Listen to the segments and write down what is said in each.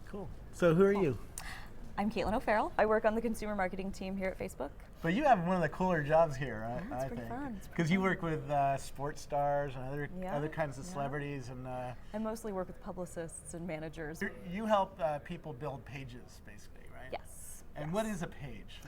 Cool. So who are you? I'm Caitlin O'Farrell. I work on the consumer marketing team here at Facebook. But you have one of the cooler jobs here, Yeah, it's pretty fun. Because you work with sports stars and other kinds of Yeah. celebrities, and I mostly work with publicists and managers. you help people build pages, basically, right? Yes. And what is a page?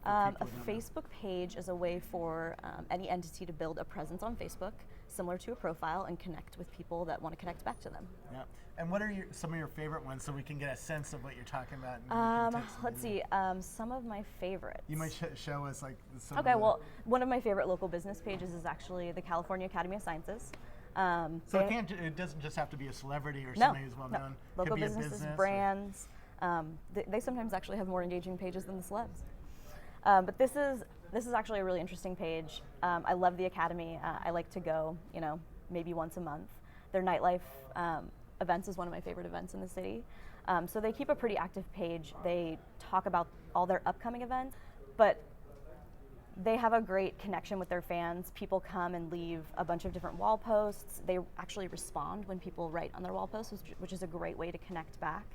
A Facebook page is a way for any entity to build a presence on Facebook, similar to a profile, and connect with people that want to connect back to them. Yeah. And what are some of your favorite ones, so we can get a sense of what you're talking about? Let's see. Some of my favorites. You might show us like some. Okay. Well, one of my favorite local business pages is actually the California Academy of Sciences. So it doesn't just have to be a celebrity or somebody who's well known. Local Could be businesses, a business brands. They sometimes actually have more engaging pages than the celebs. But this is actually a really interesting page. I love the Academy. I like to go, maybe once a month. Their nightlife events is one of my favorite events in the city. So they keep a pretty active page. They talk about all their upcoming events, but they have a great connection with their fans. People come and leave a bunch of different wall posts. They actually respond when people write on their wall posts, which is a great way to connect back.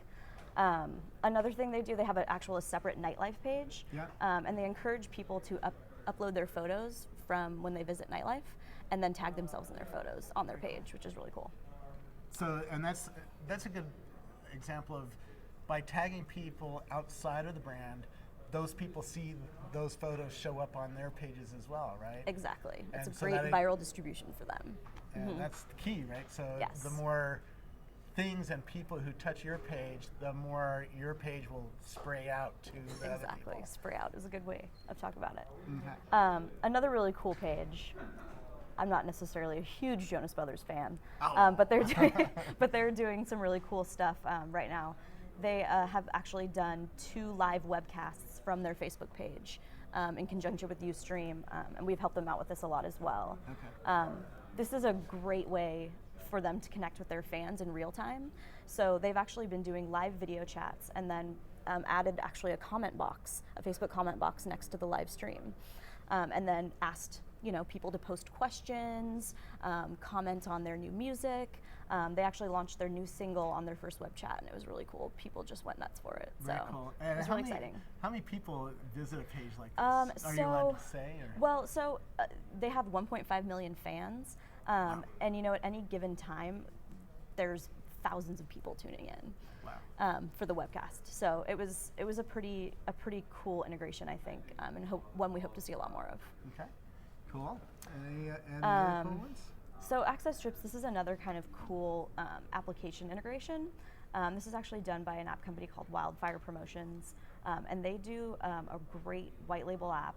Another thing they do, they have a separate nightlife page, and they encourage people to upload their photos from when they visit nightlife, and then tag themselves in their photos on their page, which is really cool. So, and that's a good example of, by tagging people outside of the brand, those people see those photos show up on their pages as well, right? Exactly. It's a great viral distribution for them. And that's the key, right? So the more things and people who touch your page, the more your page will spray out to the other people. Exactly. Spray out is a good way of talking about it. Okay. Another really cool page. I'm not necessarily a huge Jonas Brothers fan, Oh. but they're doing some really cool stuff right now. They have actually done 2 live webcasts from their Facebook page in conjunction with Ustream, and we've helped them out with this a lot as well. Okay. This is a great way for them to connect with their fans in real time. So they've actually been doing live video chats, and then added actually a comment box, a Facebook comment box next to the live stream, and then asked people to post questions, comment on their new music. They actually launched their new single on their first web chat, and it was really cool. People just went nuts for it. Very cool. And it was really exciting. How many people visit a page like this? Are you allowed to say? Or? Well, they have 1.5 million fans, and at any given time, there's thousands of people tuning in. Wow. For the webcast. So it was a pretty cool integration, I think, and one we hope to see a lot more of. Okay. Cool. Any other cool ones? So Access Strips, this is another kind of cool application integration. This is actually done by an app company called Wildfire Promotions, and they do a great white label app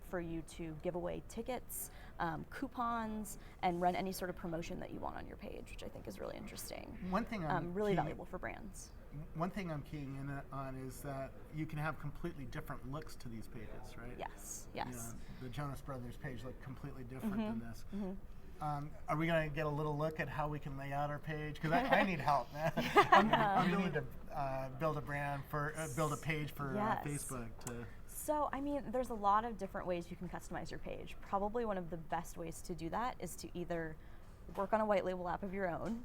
for you to give away tickets, coupons, and run any sort of promotion that you want on your page, which I think is really interesting. One thing really valuable for brands. One thing I'm keying in on is that you can have completely different looks to these pages, right? Yes. The Jonas Brothers page looked completely different than this. Are we going to get a little look at how we can lay out our page? Because I need help, man. I'm going to need to build a page for Facebook. So, there's a lot of different ways you can customize your page. Probably one of the best ways to do that is to either work on a white label app of your own,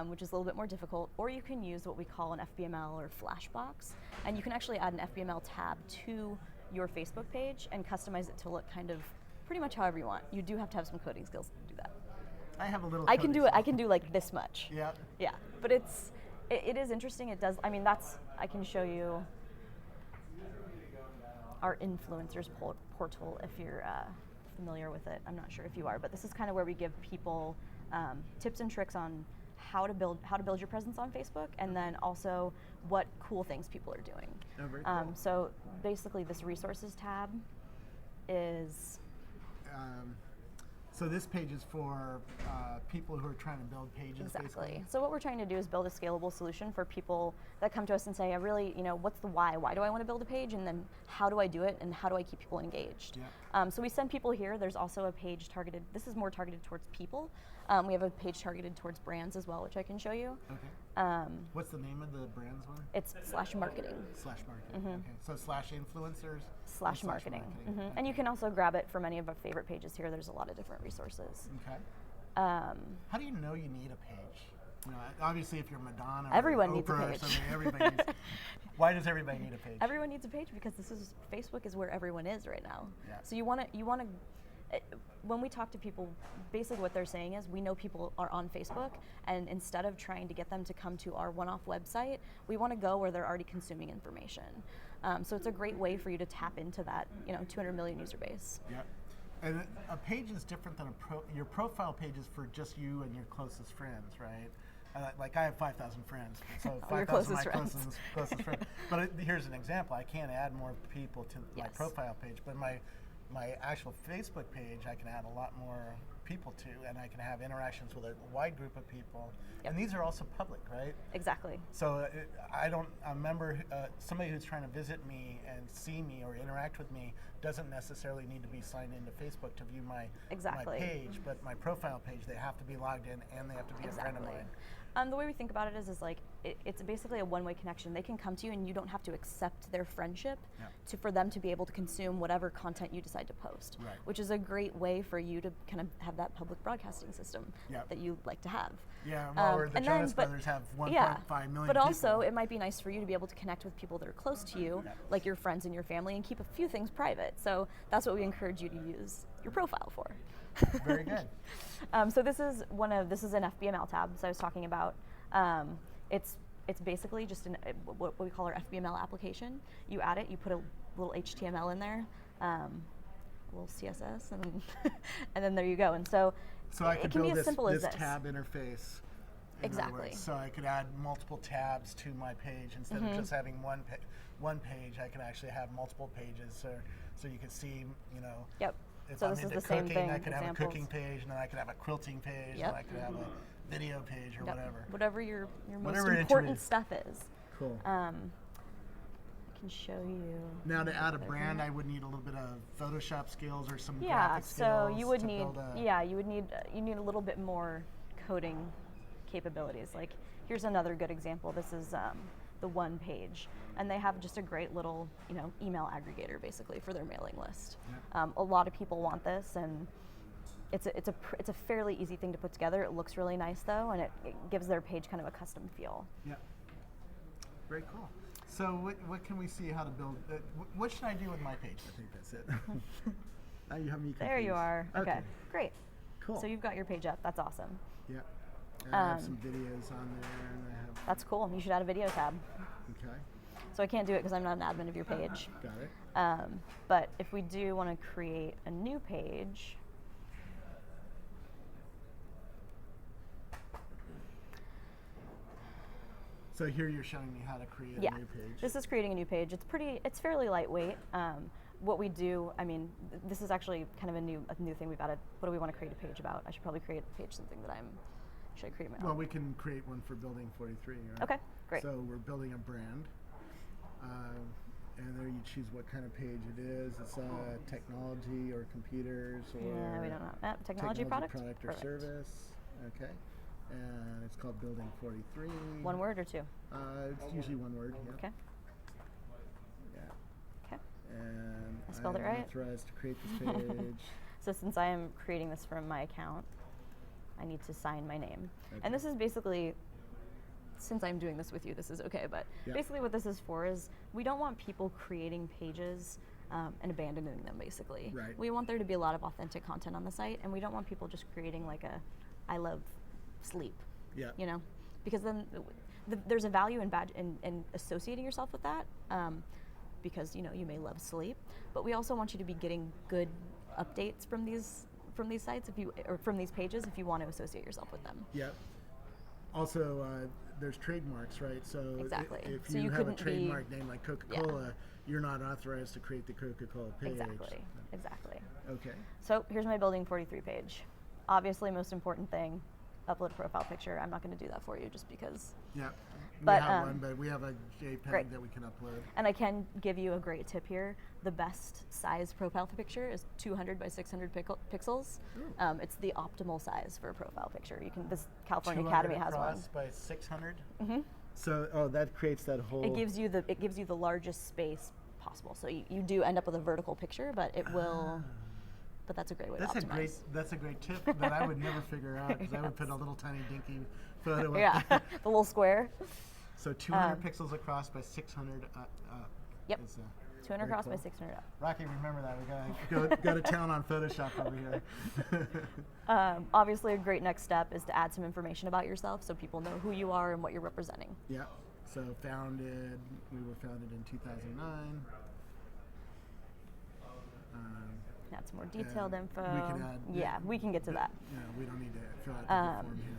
which is a little bit more difficult, or you can use what we call an FBML or Flashbox, and you can actually add an FBML tab to your Facebook page and customize it to look kind of pretty much however you want. You do have to have some coding skills to do that. I have a little. I can do it. I can do like this much. Yeah. Yeah, but it is interesting. It does. I can show you our influencers portal if you're familiar with it. I'm not sure if you are, but this is kind of where we give people tips and tricks on how to build your presence on Facebook, and then also what cool things people are doing. Oh, very cool. So basically, this resources tab is. So this page is for people who are trying to build pages. Exactly. Basically. So what we're trying to do is build a scalable solution for people that come to us and say, what's the why? Why do I want to build a page? And then how do I do it? And how do I keep people engaged? Yeah. So we send people here. There's also a page targeted, this is more targeted towards people. We have a page targeted towards brands as well, which I can show you. Okay. What's the name of the brands one? It's /marketing. /marketing. Okay. So /influencers. /marketing. Okay. And you can also grab it from any of our favorite pages here. There's a lot of different resources. Okay. How do you know you need a page? You know, obviously, if you're Madonna, everyone or needs a Oprah page. Or something, everybody needs. Why does everybody need a page? Everyone needs a page because Facebook is where everyone is right now. Yeah. So you want to. When we talk to people, basically what they're saying is, we know people are on Facebook, and instead of trying to get them to come to our one-off website, we want to go where they're already consuming information. So it's a great way for you to tap into that, 200 million user base. Yeah. And a page is different than your profile page is for just you and your closest friends, right? Like I have 5,000 friends, so 5,000 of my closest friends. But here's an example. I can't add more people to my profile page, but my actual Facebook page, I can add a lot more people to, and I can have interactions with a wide group of people. Yep. And these are also public, right? Exactly. So a member, somebody who's trying to visit me and see me or interact with me doesn't necessarily need to be signed into Facebook to view my page, but my profile page, they have to be logged in and they have to be a friend of mine. The way we think about it is like, it's basically a one-way connection. They can come to you and you don't have to accept their friendship for them to be able to consume whatever content you decide to post, which is a great way for you to kind of have that public broadcasting system that you like to have. Yeah, or the Jonas Brothers have 1.5 million But also, people. it might be nice for you to be able to connect with people that are close to you, like your friends and your family, and keep a few things private. So that's what we encourage you to use your profile for. Very good. So this is an FBML tab. So I was talking about. It's basically just what we call our FBML application. You add it, you put a little HTML in there, a little CSS, and then there you go. And so I could it can build be as simple as this this tab interface. Exactly. So I could add multiple tabs to my page instead of just having one page. I can actually have multiple pages, so you can see, Yep. If So I'm this is into the same cooking, thing. I could have a Examples. cooking page, and then I could have a quilting page, and I could have a video page or whatever. Whatever your Whatever most important stuff is. Cool. I can show you. Now to add a brand, I would need a little bit of Photoshop skills or some graphic skills. So you would need you need a little bit more coding capabilities. Like here's another good example. This is the one page, and they have just a great little email aggregator basically for their mailing list. Yep. A lot of people want this, and it's a fairly easy thing to put together. It looks really nice though, and it gives their page kind of a custom feel. Yeah. Very cool. So what can we see how to build? What should I do with my page? I think that's it. Now you have me confused. There you are. Okay. Great. Cool. So you've got your page up. That's awesome. Yeah. And I have some videos on there, and I have. That's cool. You should add a video tab. Okay. So I can't do it because I'm not an admin of your page. Got it. But if we do want to create a new page, so here you're showing me how to create a new page. This is creating a new page. It's fairly lightweight. What we do, this is actually kind of a new thing we've added. What do we want to create a page about? I should probably create a page something that should I create my own? Well, we can create one for Building 43, right? Okay, great. So we're building a brand, and there you choose what kind of page it is. It's technology or computers or we don't know. Technology product or Perfect. service. Okay. And it's called Building 43. One word or two? It's usually one word. Yeah. Okay. Yeah. Okay. And I spelled it I'm right? authorized to create this page. So since I am creating this from my account, I need to sign my name. Okay. And this is basically, since I'm doing this with you, this is okay, but basically what this is for is we don't want people creating pages and abandoning them, basically. Right. We want there to be a lot of authentic content on the site, and we don't want people just creating like I love sleep. Yeah. Because then there's a value in associating yourself with that, because you may love sleep, but we also want you to be getting good updates from these sites or from these pages if you want to associate yourself with them. Yeah. Also, there's trademarks, right? So exactly. If so you have a trademark name like Coca-Cola, you're not authorized to create the Coca-Cola page. Exactly. Okay. So here's my Building 43 page. Obviously, most important thing, upload a profile picture. I'm not going to do that for you just because. Yeah. But, we have one, but we have a JPEG great. that we can upload. And I can give you a great tip here. The best size profile picture is 200 by 600 pixels. It's the optimal size for a profile picture. This California Academy has one. 200 by 600. Mm-hmm. So that creates that whole. It gives you the largest space possible. So you do end up with a vertical picture, but it will. But that's a great way to optimize. That's a great tip that I would never figure out because I would put a little tiny dinky photo yeah, up. the little square. So 200 pixels across by 600 Yep. Is, 200 across cool. by 600 up. Rocky, remember that. We gotta go to town on Photoshop over here. Obviously, a great next step is to add some information about yourself so people know who you are and what you're representing. Yeah. So we were founded in 2009. Add some more detailed info. We can add, we can get to that. Yeah, we don't need to fill out the form here.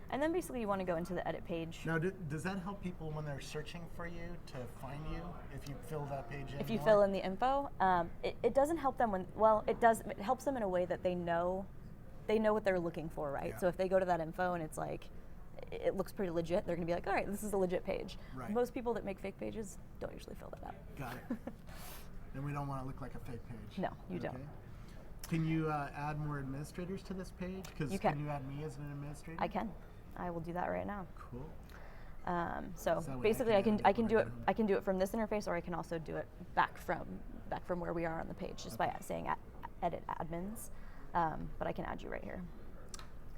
And then basically you want to go into the edit page. Now, does that help people when they're searching for you to find you if you fill that page in? If you fill in the info, it doesn't help them it does. It helps them in a way that they know what they're looking for, right? Yeah. So if they go to that info and it's like, it looks pretty legit, they're going to be like, all right, this is a legit page. Right. Most people that make fake pages don't usually fill that out. Got it. And we don't want to look like a fake page. No, you don't. Can you add more administrators to this page? Because can you add me as an administrator? I can. I will do that right now. Cool. So basically, I can do it from this interface, or I can also do it back from where we are on the page, just by saying edit admins. But I can add you right here.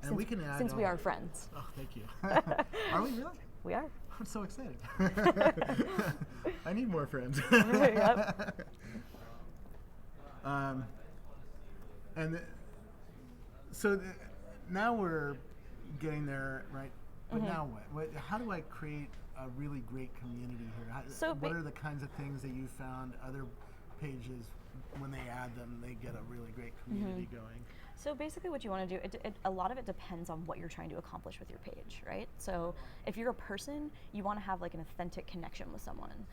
And we can add since we are friends. Oh, thank you. Are we really? We are. I'm so excited. I need more friends. Yep. Now we're getting there, right? But now what? How do I create a really great community here? What are the kinds of things that you found other pages, when they add them, they get a really great community going? So basically what you want to do, a lot of it depends on what you're trying to accomplish with your page, right? So if you're a person, you want to have like an authentic connection with someone.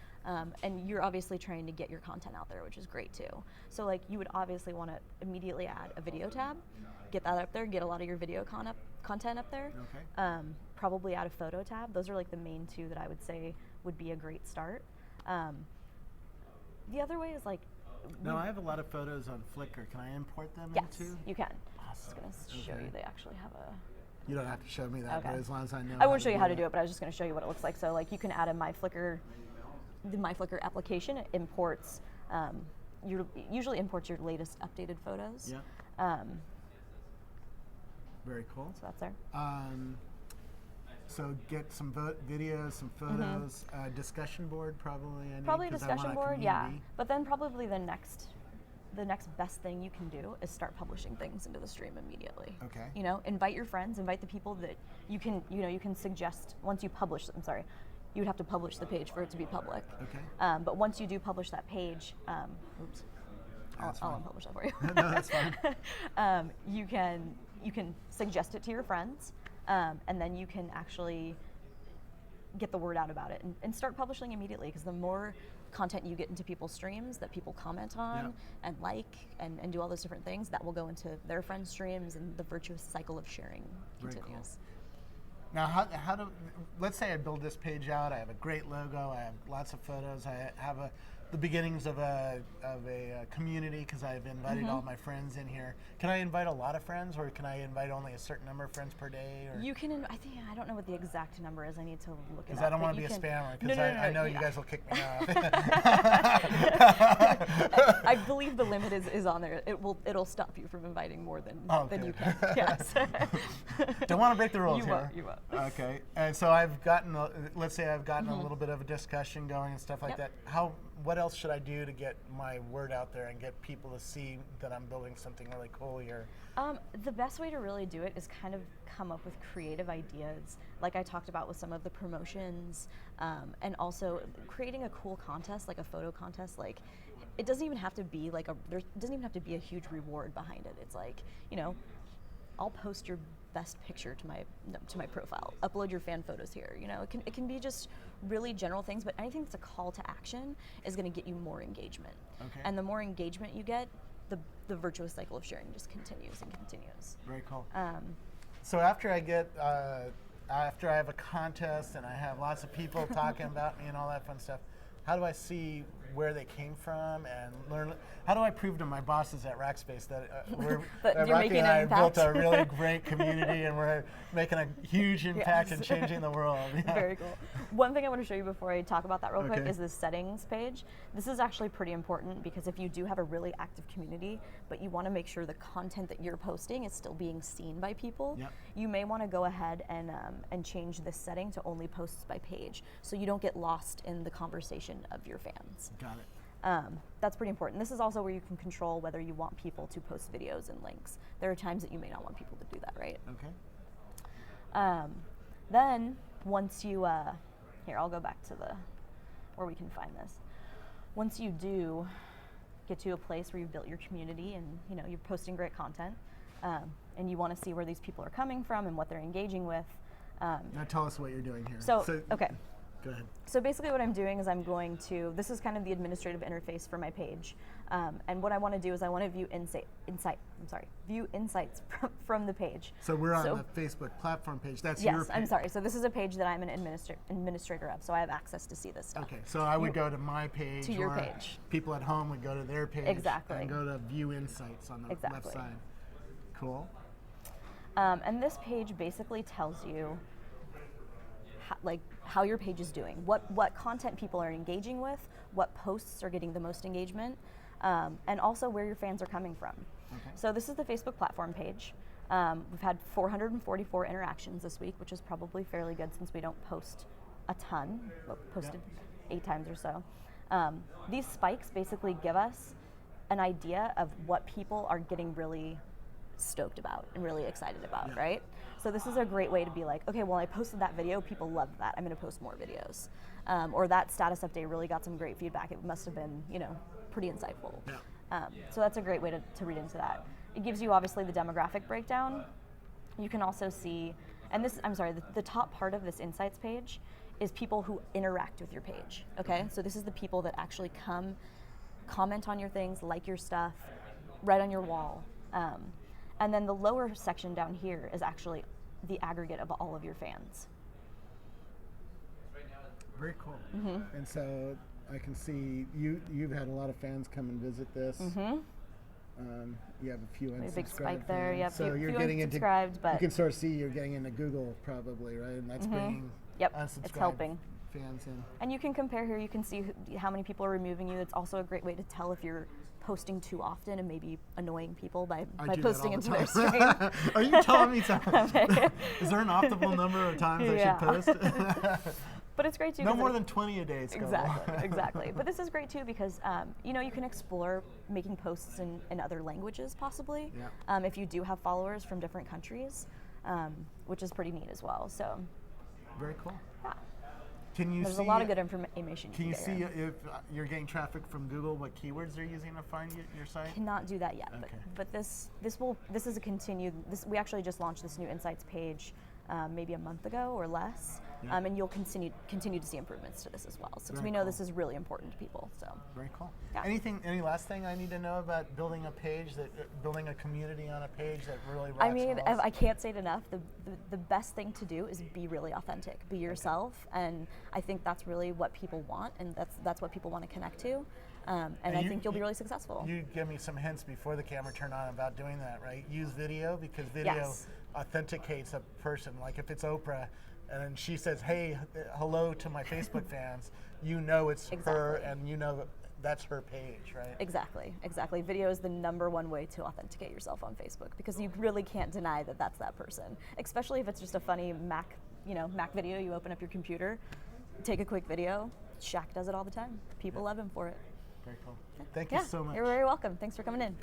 And you're obviously trying to get your content out there, which is great too. So like you would obviously want to immediately add a video tab, get that up there, get a lot of your video content up there. Okay. Probably add a photo tab. Those are like the main two that I would say would be a great start. The other way is like, now I have a lot of photos on Flickr. Can I import them yes, into? you can. Awesome. I'm just going to show you. They actually have a... You don't have to show me that, but as long as I know. I won't show you how to do it, but I was just going to show you what it looks like. So like you can add the My Flickr application. It imports, usually imports your latest updated photos. Yeah. Very cool. So that's there. So get some videos, some photos, discussion board probably. Probably a discussion board, yeah. But then probably the next best thing you can do is start publishing things into the stream immediately. Okay. You know, invite your friends, invite the people that you can suggest once you publish. I'm sorry, you would have to publish the page for it to be public. Okay. But once you do publish that page, oops, I'll unpublish that for you. No, that's fine. You can suggest it to your friends. And then you can actually get the word out about it and start publishing immediately, because the more content you get into people's streams that people comment on and like and do all those different things, that will go into their friends' streams, and the virtuous cycle of sharing continues. Cool. Now, let's say I build this page out, I have a great logo, I have lots of photos, I have the beginnings of a community, because I've invited all my friends in here. Can I invite a lot of friends, or can I invite only a certain number of friends per day? Or? You can. I don't know what the exact number is. I need to look it up. Because I don't want to be a spammer. Because I know you guys will kick me off. I believe the limit is on there. It'll stop you from inviting more than you can. Yes. Don't want to break the rules here. You won't. Okay. And so let's say I've gotten a little bit of a discussion going and stuff like that. What else should I do to get my word out there and get people to see that I'm building something really cool here? The best way to really do it is kind of come up with creative ideas, like I talked about with some of the promotions, and also creating a cool contest, like a photo contest. Like, it doesn't even have to be like there doesn't even have to be a huge reward behind it. It's like, I'll post your best picture to my profile. Upload your fan photos here. It can be just really general things, but anything that's a call to action is going to get you more engagement. Okay. And the more engagement you get, the virtuous cycle of sharing just continues and continues. Very cool. So after I get, after I have a contest and I have lots of people talking about me and all that fun stuff, how do I see where they came from and learn? How do I prove to my bosses at Rackspace that That you're Rocky making and an I impact? built a really great community and we're making a huge impact and changing the world? Yeah. Very cool. One thing I want to show you before I talk about that real quick Okay. is this settings page. This is actually pretty important because if you do have a really active community, but you want to make sure the content that you're posting is still being seen by people, Yep. you may want to go ahead and change this setting to only posts by page, so you don't get lost in the conversation of your fans. Got it. That's pretty important. This is also where you can control whether you want people to post videos and links. There are times that you may not want people to do that, right? Okay. Then once you, here, I'll go back to where we can find this. Once you do get to a place where you've built your community and you're posting great content, and you want to see where these people are coming from and what they're engaging with. Now tell us what you're doing here. So okay. Go ahead. So basically what I'm doing is I'm going to, this is kind of the administrative interface for my page. And what I want to do is I want to view view insights from the page. So we're on the Facebook platform page. That's yes, your page. I'm sorry. So this is a page that I'm an administrator of, so I have access to see this stuff. Okay, so I would go to my page. To your or page. People at home would go to their page. Exactly. And go to view insights on the left side. Cool. And this page basically tells you how your page is doing, what content people are engaging with, what posts are getting the most engagement, and also where your fans are coming from. Okay. So this is the Facebook platform page. We've had 444 interactions this week, which is probably fairly good since we don't post a ton. Well, posted 8 times or so. These spikes basically give us an idea of what people are getting really stoked about and really excited about, right? So this is a great way to be like, okay, well, I posted that video, people loved that, I'm going to post more videos. Or that status update really got some great feedback, it must have been, pretty insightful. Yeah. So that's a great way to read into that. It gives you obviously the demographic breakdown. You can also see, and this, I'm sorry, the top part of this insights page is people who interact with your page, okay? So this is the people that actually come, comment on your things, like your stuff, write on your wall. And then the lower section down here is actually the aggregate of all of your fans. Very cool. Mm-hmm. And so I can see you've had a lot of fans come and visit this. Mm-hmm. You have a few unsubscribed A big spike there. fans. Yep. So you're few getting into, but you can sort of see you're getting into Google probably, right? And that's bringing unsubscribed it's helping. fans in. And you can compare here. You can see how many people are removing you. It's also a great way to tell if you're posting too often and maybe annoying people by posting into their stream. Are you telling me something? Is there an optimal number of times I should post? But it's great too. No more than 20 a day. Exactly. But this is great too because you can explore making posts in other languages possibly. Yeah. If you do have followers from different countries, which is pretty neat as well. So. Very cool. Yeah. There's a lot of good information. Can you see if you're getting traffic from Google, what keywords they're using to find your site? Cannot do that yet, Okay. but this is a continued. We actually just launched this new insights page maybe a month ago or less, and you'll continue to see improvements to this as well. So we know this is really important to people. So very cool. Yeah. Any last thing I need to know about building a page building a community on a page that really rocks? I mean, I can't say it enough. The best thing to do is be really authentic, be yourself, and I think that's really what people want, and that's what people want to connect to. And I think you'll be really successful. You give me some hints before the camera turned on about doing that, right? Use video because video authenticates a person. Like if it's Oprah and then she says, hey, hello to my Facebook fans, it's her and that's her page, right? Exactly. Video is the #1 way to authenticate yourself on Facebook because you really can't deny that that's that person, especially if it's just a funny Mac video. You open up your computer, take a quick video. Shaq does it all the time. People love him for it. Very cool. Thank you so much. You're very welcome. Thanks for coming in.